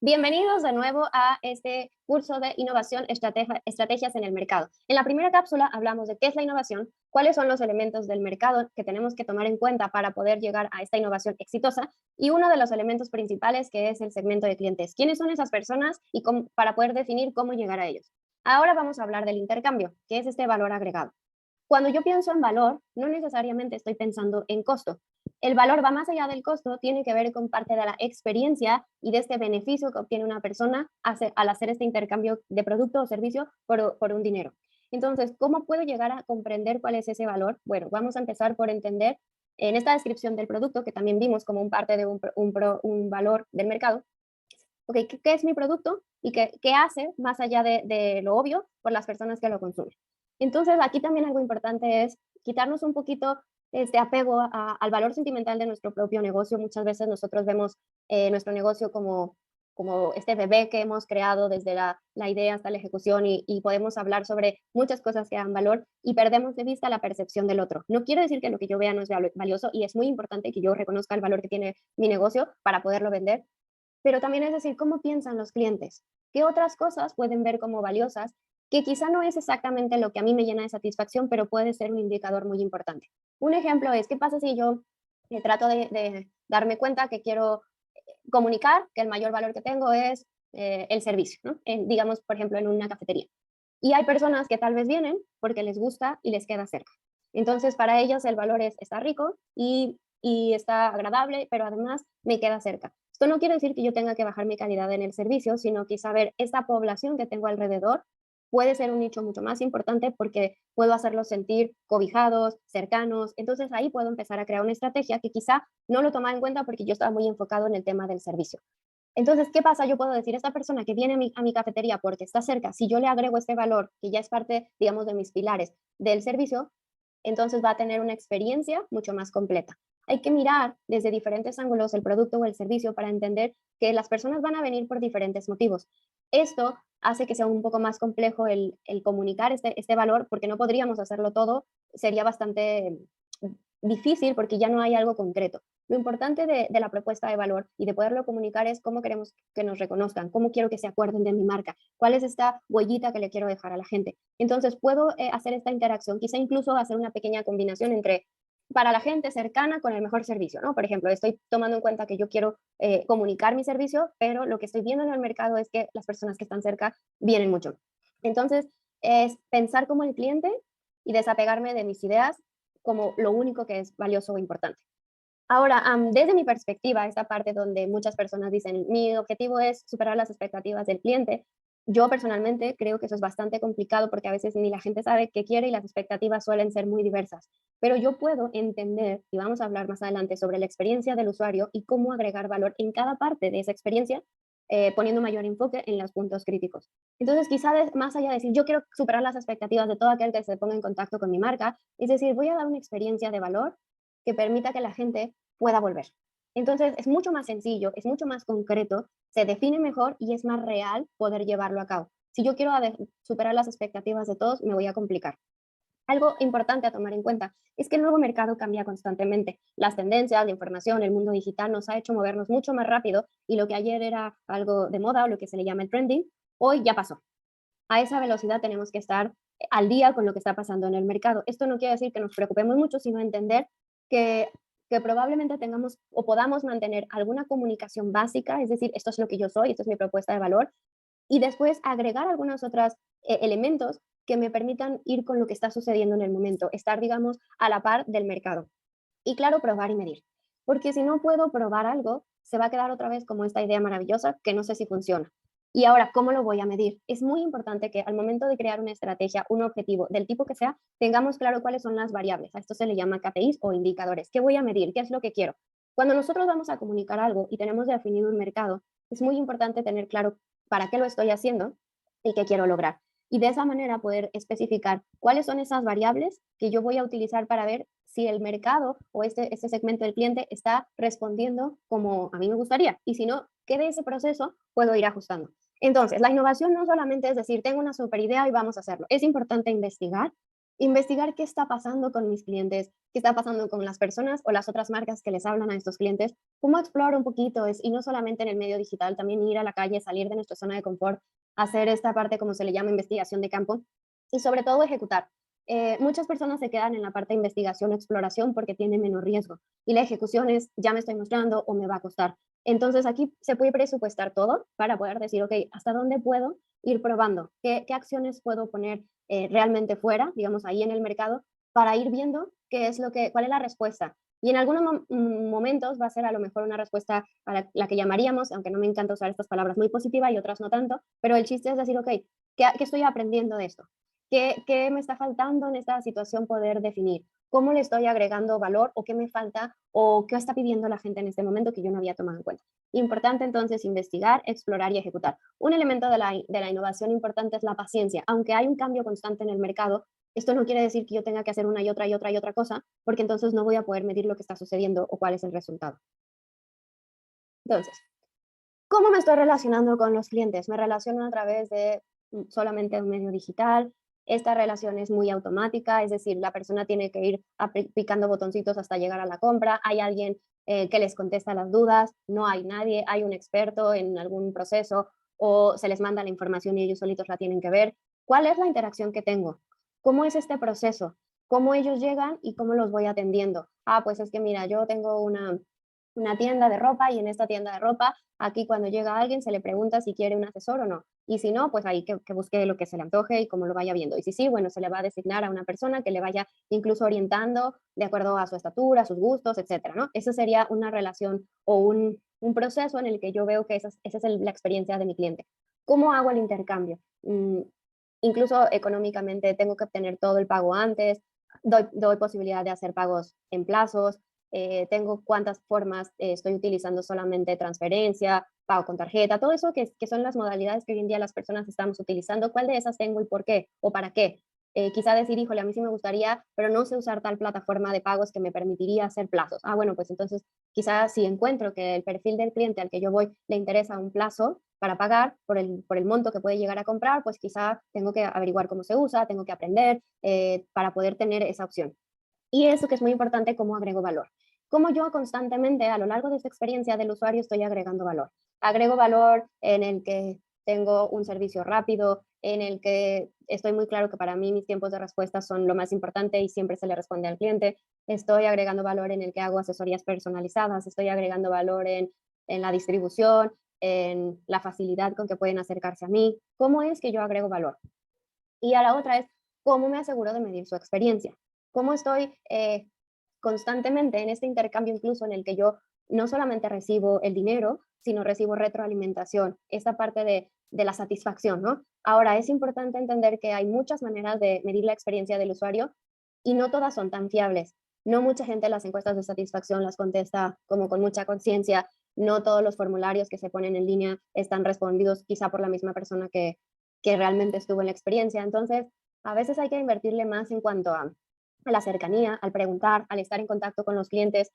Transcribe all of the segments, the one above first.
Bienvenidos de nuevo a este curso de innovación, estrategias en el mercado. En la primera cápsula hablamos de qué es la innovación, cuáles son los elementos del mercado que tenemos que tomar en cuenta para poder llegar a esta innovación exitosa y uno de los elementos principales que es el segmento de clientes. ¿Quiénes son esas personas y para poder definir cómo llegar a ellos? Ahora vamos a hablar del intercambio, que es este valor agregado. Cuando yo pienso en valor, no necesariamente estoy pensando en costo. El valor va más allá del costo, tiene que ver con parte de la experiencia y de este beneficio que obtiene una persona al hacer este intercambio de producto o servicio por un dinero. Entonces, ¿cómo puedo llegar a comprender cuál es ese valor? Bueno, vamos a empezar por entender en esta descripción del producto, que también vimos como un parte de un valor del mercado. Ok, ¿qué es mi producto y qué hace más allá de lo obvio por las personas que lo consumen? Entonces, aquí también algo importante es quitarnos un poquito este apego al valor sentimental de nuestro propio negocio. Muchas veces nosotros vemos nuestro negocio como este bebé que hemos creado desde la idea hasta la ejecución y podemos hablar sobre muchas cosas que dan valor y perdemos de vista la percepción del otro. No quiere decir que lo que yo vea no es valioso y es muy importante que yo reconozca el valor que tiene mi negocio para poderlo vender, pero también es decir, ¿cómo piensan los clientes? ¿Qué otras cosas pueden ver como valiosas? Que quizá no es exactamente lo que a mí me llena de satisfacción, pero puede ser un indicador muy importante. Un ejemplo es, ¿qué pasa si yo trato de darme cuenta que quiero comunicar que el mayor valor que tengo es el servicio, ¿no? Digamos, por ejemplo, en una cafetería. Y hay personas que tal vez vienen porque les gusta y les queda cerca. Entonces, para ellos el valor es, está rico y está agradable, pero además me queda cerca. Esto no quiere decir que yo tenga que bajar mi calidad en el servicio, sino que saber esta población que tengo alrededor puede ser un nicho mucho más importante porque puedo hacerlos sentir cobijados, cercanos. Entonces ahí puedo empezar a crear una estrategia que quizá no lo tomaba en cuenta porque yo estaba muy enfocado en el tema del servicio. Entonces, ¿qué pasa? Yo puedo decir, esta persona que viene a mi cafetería porque está cerca, si yo le agrego este valor, que ya es parte, digamos, de mis pilares del servicio, entonces va a tener una experiencia mucho más completa. Hay que mirar desde diferentes ángulos el producto o el servicio para entender que las personas van a venir por diferentes motivos. Esto hace que sea un poco más complejo el comunicar este valor porque no podríamos hacerlo todo, sería bastante difícil porque ya no hay algo concreto. Lo importante de la propuesta de valor y de poderlo comunicar es cómo queremos que nos reconozcan, cómo quiero que se acuerden de mi marca, cuál es esta huellita que le quiero dejar a la gente. Entonces puedo hacer esta interacción, quizá incluso hacer una pequeña combinación entre para la gente cercana con el mejor servicio, ¿no? Por ejemplo, estoy tomando en cuenta que yo quiero comunicar mi servicio, pero lo que estoy viendo en el mercado es que las personas que están cerca vienen mucho. Entonces, es pensar como el cliente y desapegarme de mis ideas como lo único que es valioso o importante. Ahora, desde mi perspectiva, esta parte donde muchas personas dicen, mi objetivo es superar las expectativas del cliente, yo personalmente creo que eso es bastante complicado porque a veces ni la gente sabe qué quiere y las expectativas suelen ser muy diversas. Pero yo puedo entender, y vamos a hablar más adelante sobre la experiencia del usuario y cómo agregar valor en cada parte de esa experiencia, poniendo mayor enfoque en los puntos críticos. Entonces, quizá más allá de decir, yo quiero superar las expectativas de todo aquel que se ponga en contacto con mi marca, es decir, voy a dar una experiencia de valor que permita que la gente pueda volver. Entonces, es mucho más sencillo, es mucho más concreto, se define mejor y es más real poder llevarlo a cabo. Si yo quiero superar las expectativas de todos, me voy a complicar. Algo importante a tomar en cuenta es que el nuevo mercado cambia constantemente. Las tendencias, la información, el mundo digital nos ha hecho movernos mucho más rápido y lo que ayer era algo de moda o lo que se le llama el trending, hoy ya pasó. A esa velocidad tenemos que estar al día con lo que está pasando en el mercado. Esto no quiere decir que nos preocupemos mucho, sino entender que, que probablemente tengamos o podamos mantener alguna comunicación básica, es decir, esto es lo que yo soy, esto es mi propuesta de valor, y después agregar algunos otros elementos que me permitan ir con lo que está sucediendo en el momento, estar, digamos, a la par del mercado. Y claro, probar y medir. Porque si no puedo probar algo, se va a quedar otra vez como esta idea maravillosa que no sé si funciona. Y ahora, ¿cómo lo voy a medir? Es muy importante que al momento de crear una estrategia, un objetivo del tipo que sea, tengamos claro cuáles son las variables. A esto se le llama KPIs o indicadores. ¿Qué voy a medir? ¿Qué es lo que quiero? Cuando nosotros vamos a comunicar algo y tenemos definido un mercado, es muy importante tener claro para qué lo estoy haciendo y qué quiero lograr. Y de esa manera poder especificar cuáles son esas variables que yo voy a utilizar para ver si el mercado o este segmento del cliente está respondiendo como a mí me gustaría. Y si no, ¿qué de ese proceso puedo ir ajustando? Entonces, la innovación no solamente es decir, tengo una super idea y vamos a hacerlo. Es importante investigar qué está pasando con mis clientes, qué está pasando con las personas o las otras marcas que les hablan a estos clientes ¿Cómo exploro un poquito? Y no solamente en el medio digital, también ir a la calle, salir de nuestra zona de confort, hacer esta parte, como se le llama, investigación de campo, y sobre todo ejecutar. Muchas personas se quedan en la parte de investigación, exploración, porque tiene menos riesgo. Y la ejecución es, ya me estoy mostrando o me va a costar. Entonces aquí se puede presupuestar todo para poder decir, ok, ¿hasta dónde puedo ir probando? ¿Qué acciones puedo poner realmente fuera, digamos, ahí en el mercado, para ir viendo cuál es la respuesta? Y en algunos momentos va a ser a lo mejor una respuesta a la que llamaríamos, aunque no me encanta usar estas palabras, muy positiva y otras no tanto, pero el chiste es decir, ok, ¿qué estoy aprendiendo de esto? ¿Qué me está faltando en esta situación poder definir? ¿Cómo le estoy agregando valor o qué me falta o qué está pidiendo la gente en este momento que yo no había tomado en cuenta? Importante entonces investigar, explorar y ejecutar. Un elemento de la innovación importante es la paciencia. Aunque hay un cambio constante en el mercado, esto no quiere decir que yo tenga que hacer una y otra y otra y otra cosa, porque entonces no voy a poder medir lo que está sucediendo o cuál es el resultado. Entonces, ¿cómo me estoy relacionando con los clientes? Me relaciono a través de solamente un medio digital. Esta relación es muy automática, es decir, la persona tiene que ir picando botoncitos hasta llegar a la compra. Hay alguien que les contesta las dudas, no hay nadie, hay un experto en algún proceso o se les manda la información y ellos solitos la tienen que ver. ¿Cuál es la interacción que tengo? ¿Cómo es este proceso? ¿Cómo ellos llegan y cómo los voy atendiendo? Ah, pues es que mira, yo tengo una tienda de ropa y en esta tienda de ropa, aquí cuando llega alguien se le pregunta si quiere un asesor o no. Y si no, pues ahí que busque lo que se le antoje y cómo lo vaya viendo. Y si sí, bueno, se le va a designar a una persona que le vaya incluso orientando de acuerdo a su estatura, sus gustos, etcétera, ¿no? Eso sería una relación o un proceso en el que yo veo que esa es la experiencia de mi cliente. ¿Cómo hago el intercambio? Incluso económicamente tengo que obtener todo el pago antes, doy posibilidad de hacer pagos en plazos, tengo cuántas formas estoy utilizando solamente transferencia, pago con tarjeta, todo eso que son las modalidades que hoy en día las personas estamos utilizando, ¿cuál de esas tengo y por qué o para qué? Quizá decir, híjole, a mí sí me gustaría, pero no sé usar tal plataforma de pagos que me permitiría hacer plazos. Ah, bueno, pues entonces quizá si encuentro que el perfil del cliente al que yo voy le interesa un plazo para pagar por el monto que puede llegar a comprar, pues quizá tengo que averiguar cómo se usa, tengo que aprender para poder tener esa opción. Y eso que es muy importante, cómo agrego valor. Cómo yo constantemente a lo largo de esta experiencia del usuario estoy agregando valor. Agrego valor en el que tengo un servicio rápido, en el que estoy muy claro que para mí mis tiempos de respuesta son lo más importante y siempre se le responde al cliente. Estoy agregando valor en el que hago asesorías personalizadas, estoy agregando valor en la distribución, en la facilidad con que pueden acercarse a mí. ¿Cómo es que yo agrego valor? Y a la otra es, ¿cómo me aseguro de medir su experiencia? ¿Cómo estoy constantemente en este intercambio incluso en el que yo no solamente recibo el dinero, sino recibo retroalimentación, esta parte de la satisfacción, ¿no? Ahora, es importante entender que hay muchas maneras de medir la experiencia del usuario y no todas son tan fiables. No mucha gente las encuestas de satisfacción las contesta como con mucha conciencia, no todos los formularios que se ponen en línea están respondidos quizá por la misma persona que realmente estuvo en la experiencia. Entonces, a veces hay que invertirle más en cuanto a la cercanía, al preguntar, al estar en contacto con los clientes,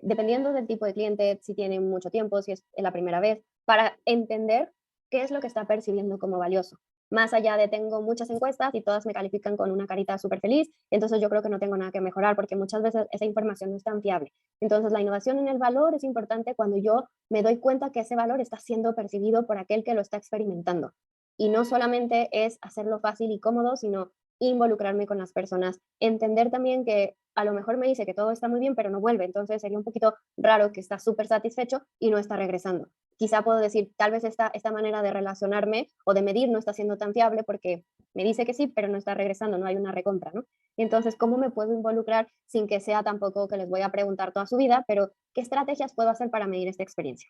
dependiendo del tipo de cliente, si tiene mucho tiempo, si es la primera vez, para entender qué es lo que está percibiendo como valioso. Más allá de tengo muchas encuestas y todas me califican con una carita súper feliz, entonces yo creo que no tengo nada que mejorar porque muchas veces esa información no es tan fiable. Entonces la innovación en el valor es importante cuando yo me doy cuenta que ese valor está siendo percibido por aquel que lo está experimentando. Y no solamente es hacerlo fácil y cómodo, sino involucrarme con las personas, entender también que a lo mejor me dice que todo está muy bien, pero no vuelve, entonces sería un poquito raro que está súper satisfecho y no está regresando. Quizá puedo decir, tal vez esta manera de relacionarme o de medir no está siendo tan fiable porque me dice que sí, pero no está regresando, no hay una recompra, ¿no? Entonces, ¿cómo me puedo involucrar sin que sea tampoco que les voy a preguntar toda su vida, pero qué estrategias puedo hacer para medir esta experiencia?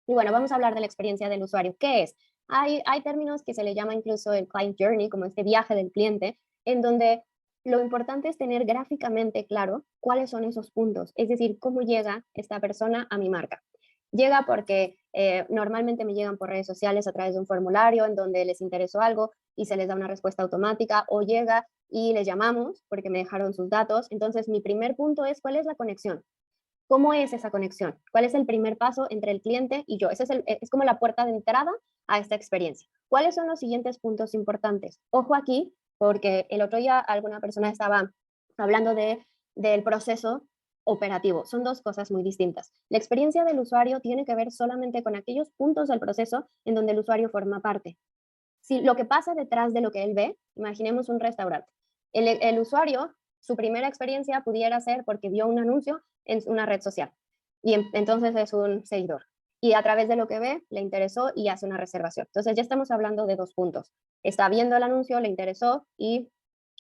Y bueno, vamos a hablar de la experiencia del usuario. ¿Qué es? Hay términos que se le llama incluso el client journey, como este viaje del cliente, en donde lo importante es tener gráficamente claro cuáles son esos puntos, es decir, cómo llega esta persona a mi marca. Llega porque normalmente me llegan por redes sociales a través de un formulario en donde les interesó algo y se les da una respuesta automática, o llega y les llamamos porque me dejaron sus datos. Entonces, mi primer punto es cuál es la conexión. ¿Cómo es esa conexión? ¿Cuál es el primer paso entre el cliente y yo? Ese es como la puerta de entrada a esta experiencia. ¿Cuáles son los siguientes puntos importantes? Ojo aquí, porque el otro día alguna persona estaba hablando del proceso operativo. Son dos cosas muy distintas. La experiencia del usuario tiene que ver solamente con aquellos puntos del proceso en donde el usuario forma parte. Si lo que pasa detrás de lo que él ve, imaginemos un restaurante. El usuario, su primera experiencia pudiera ser porque vio un anuncio en una red social y entonces es un seguidor. Y a través de lo que ve, le interesó y hace una reservación. Entonces ya estamos hablando de dos puntos. Está viendo el anuncio, le interesó y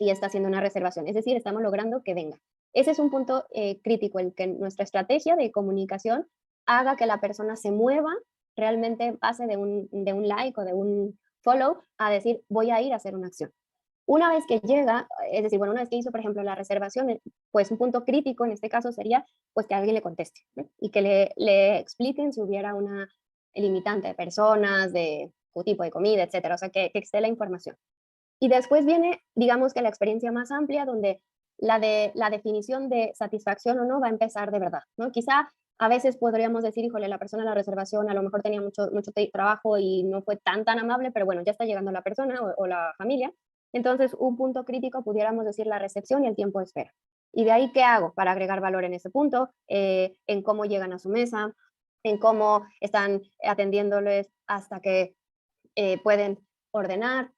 está haciendo una reservación. Es decir, estamos logrando que venga. Ese es un punto crítico, el que nuestra estrategia de comunicación haga que la persona se mueva, realmente pase de un like o de un follow a decir, voy a ir a hacer una acción. Una vez que llega, es decir, bueno, una vez que hizo, por ejemplo, la reservación, pues un punto crítico en este caso sería pues que alguien le conteste, ¿no? Y que le expliquen si hubiera una limitante de personas, de tipo de comida, etcétera, o sea, que esté la información. Y después viene, digamos que la experiencia más amplia, donde la definición de satisfacción o no va a empezar de verdad, ¿no? Quizá a veces podríamos decir, híjole, la persona de la reservación a lo mejor tenía mucho trabajo y no fue tan amable, pero bueno, ya está llegando la persona o la familia. Entonces, un punto crítico pudiéramos decir la recepción y el tiempo de espera. Y de ahí, ¿qué hago para agregar valor en ese punto? En cómo llegan a su mesa, en cómo están atendiéndoles hasta que pueden ordenar,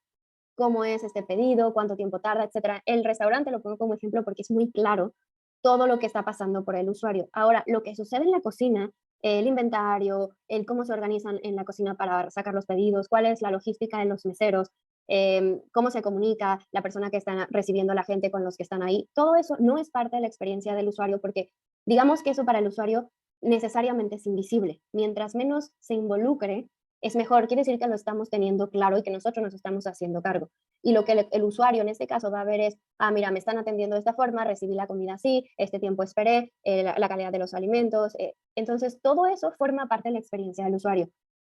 cómo es este pedido, cuánto tiempo tarda, etcétera. El restaurante lo pongo como ejemplo porque es muy claro todo lo que está pasando por el usuario. Ahora, lo que sucede en la cocina, el inventario, el cómo se organizan en la cocina para sacar los pedidos, cuál es la logística de los meseros, cómo se comunica la persona que está recibiendo a la gente con los que están ahí, todo eso no es parte de la experiencia del usuario porque digamos que eso para el usuario necesariamente es invisible. Mientras menos se involucre, es mejor, quiere decir que lo estamos teniendo claro y que nosotros nos estamos haciendo cargo. Y lo que el usuario en este caso va a ver es, mira, me están atendiendo de esta forma, recibí la comida así, este tiempo esperé, la calidad de los alimentos. Entonces, todo eso forma parte de la experiencia del usuario.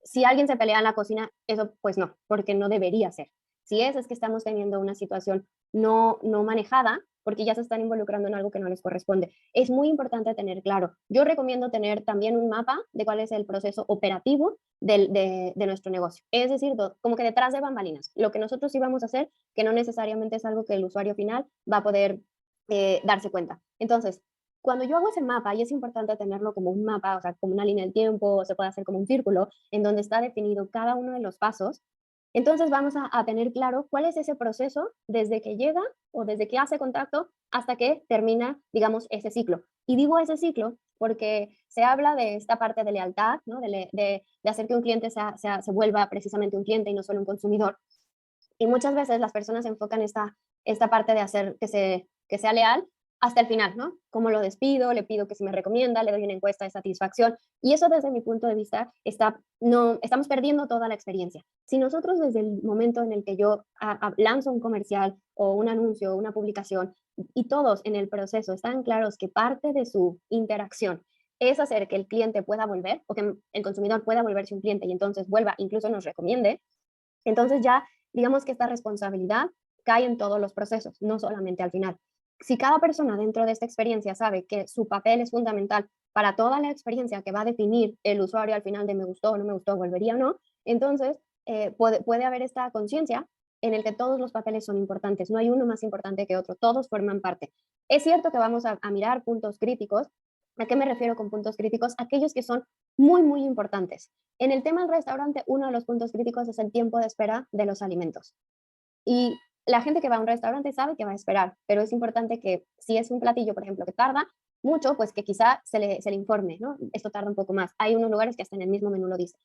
Si alguien se pelea en la cocina, eso pues no, porque no debería ser. Si es que estamos teniendo una situación no manejada, porque ya se están involucrando en algo que no les corresponde. Es muy importante tener claro. Yo recomiendo tener también un mapa de cuál es el proceso operativo de nuestro negocio. Es decir, como que detrás de bambalinas, lo que nosotros íbamos a hacer, que no necesariamente es algo que el usuario final va a poder darse cuenta. Entonces, cuando yo hago ese mapa, y es importante tenerlo como un mapa, o sea, como una línea del tiempo, o se puede hacer como un círculo, en donde está definido cada uno de los pasos, entonces vamos a tener claro cuál es ese proceso desde que llega o desde que hace contacto hasta que termina, digamos, ese ciclo. Y digo ese ciclo porque se habla de esta parte de lealtad, ¿no? de hacer que un cliente se vuelva precisamente un cliente y no solo un consumidor. Y muchas veces las personas enfocan esta parte de hacer que sea leal hasta el final, ¿no? ¿Cómo lo despido? Le pido que se me recomienda, le doy una encuesta de satisfacción. Y eso desde mi punto de vista no, estamos perdiendo toda la experiencia. Si nosotros desde el momento en el que yo lanzo un comercial o un anuncio, una publicación, y todos en el proceso están claros que parte de su interacción es hacer que el cliente pueda volver o que el consumidor pueda volverse un cliente y entonces vuelva, incluso nos recomiende, entonces ya digamos que esta responsabilidad cae en todos los procesos, no solamente al final. Si cada persona dentro de esta experiencia sabe que su papel es fundamental para toda la experiencia que va a definir el usuario al final de me gustó o no me gustó, volvería o no, entonces puede haber esta conciencia en el que todos los papeles son importantes, no hay uno más importante que otro, todos forman parte. Es cierto que vamos a mirar puntos críticos. ¿A qué me refiero con puntos críticos? Aquellos que son muy importantes. En el tema del restaurante, uno de los puntos críticos es el tiempo de espera de los alimentos. Y la gente que va a un restaurante sabe que va a esperar, pero es importante que si es un platillo, por ejemplo, que tarda mucho, pues que quizá se le informe, ¿no? Esto tarda un poco más. Hay unos lugares que hasta en el mismo menú lo dice.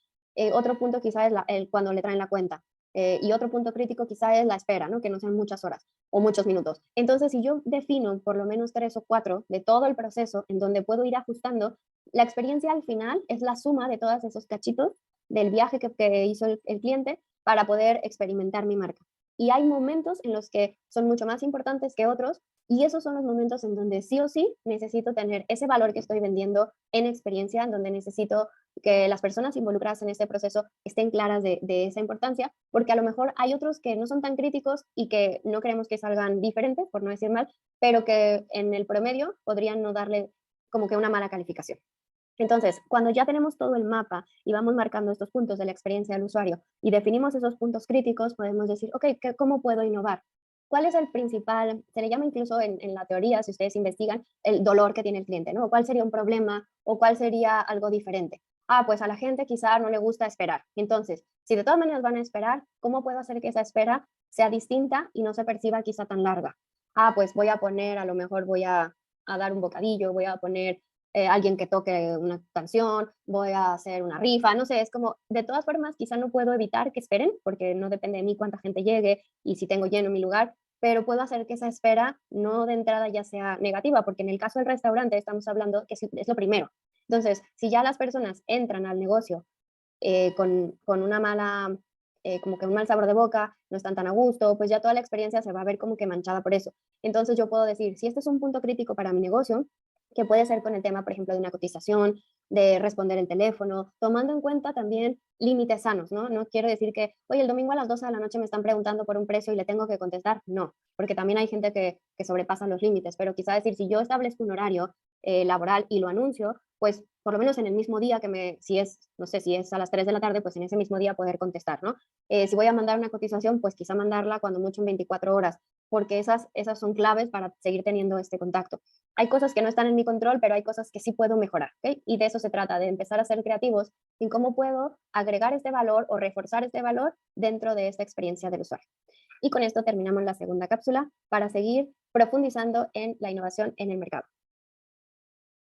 Otro punto quizá es cuando le traen la cuenta. Y otro punto crítico quizá es la espera, ¿no? Que no sean muchas horas o muchos minutos. Entonces, si yo defino por lo menos 3 o 4 de todo el proceso en donde puedo ir ajustando, la experiencia al final es la suma de todos esos cachitos del viaje que hizo el cliente para poder experimentar mi marca. Y hay momentos en los que son mucho más importantes que otros y esos son los momentos en donde sí o sí necesito tener ese valor que estoy vendiendo en experiencia, en donde necesito que las personas involucradas en este proceso estén claras de esa importancia, porque a lo mejor hay otros que no son tan críticos y que no queremos que salgan diferentes, por no decir mal, pero que en el promedio podrían no darle como que una mala calificación. Entonces, cuando ya tenemos todo el mapa y vamos marcando estos puntos de la experiencia del usuario y definimos esos puntos críticos, podemos decir, ok, ¿cómo puedo innovar? ¿cuál es el principal? Se le llama incluso en la teoría, si ustedes investigan, el dolor que tiene el cliente, ¿no? ¿Cuál sería un problema o cuál sería algo diferente? Ah, pues a la gente quizá no le gusta esperar. Entonces, si de todas maneras van a esperar, ¿cómo puedo hacer que esa espera sea distinta y no se perciba quizá tan larga? Ah, pues voy a poner, a lo mejor voy a dar un bocadillo, voy a poner alguien que toque una canción, voy a hacer una rifa, no sé, es como, de todas formas, quizá no puedo evitar que esperen, porque no depende de mí cuánta gente llegue y si tengo lleno mi lugar, pero puedo hacer que esa espera no de entrada ya sea negativa, porque en el caso del restaurante estamos hablando que es lo primero. Entonces, si ya las personas entran al negocio con una mala, como que un mal sabor de boca, no están tan a gusto, pues ya toda la experiencia se va a ver como que manchada por eso. Entonces yo puedo decir, si este es un punto crítico para mi negocio, que puede ser con el tema, por ejemplo, de una cotización, de responder el teléfono, tomando en cuenta también límites sanos, ¿no? No quiero decir que, oye, el domingo a las 12 de la noche me están preguntando por un precio y le tengo que contestar. No, porque también hay gente que sobrepasa los límites, pero quizá decir, si yo establezco un horario laboral y lo anuncio, pues por lo menos en el mismo día si es, no sé, si es a las 3 de la tarde, pues en ese mismo día poder contestar, ¿no? Si voy a mandar una cotización, pues quizá mandarla cuando mucho en 24 horas, porque esas son claves para seguir teniendo este contacto. Hay cosas que no están en mi control, pero hay cosas que sí puedo mejorar, ¿ok? Y de eso se trata, de empezar a ser creativos en cómo puedo agregar este valor o reforzar este valor dentro de esta experiencia del usuario. Y con esto terminamos la segunda cápsula para seguir profundizando en la innovación en el mercado.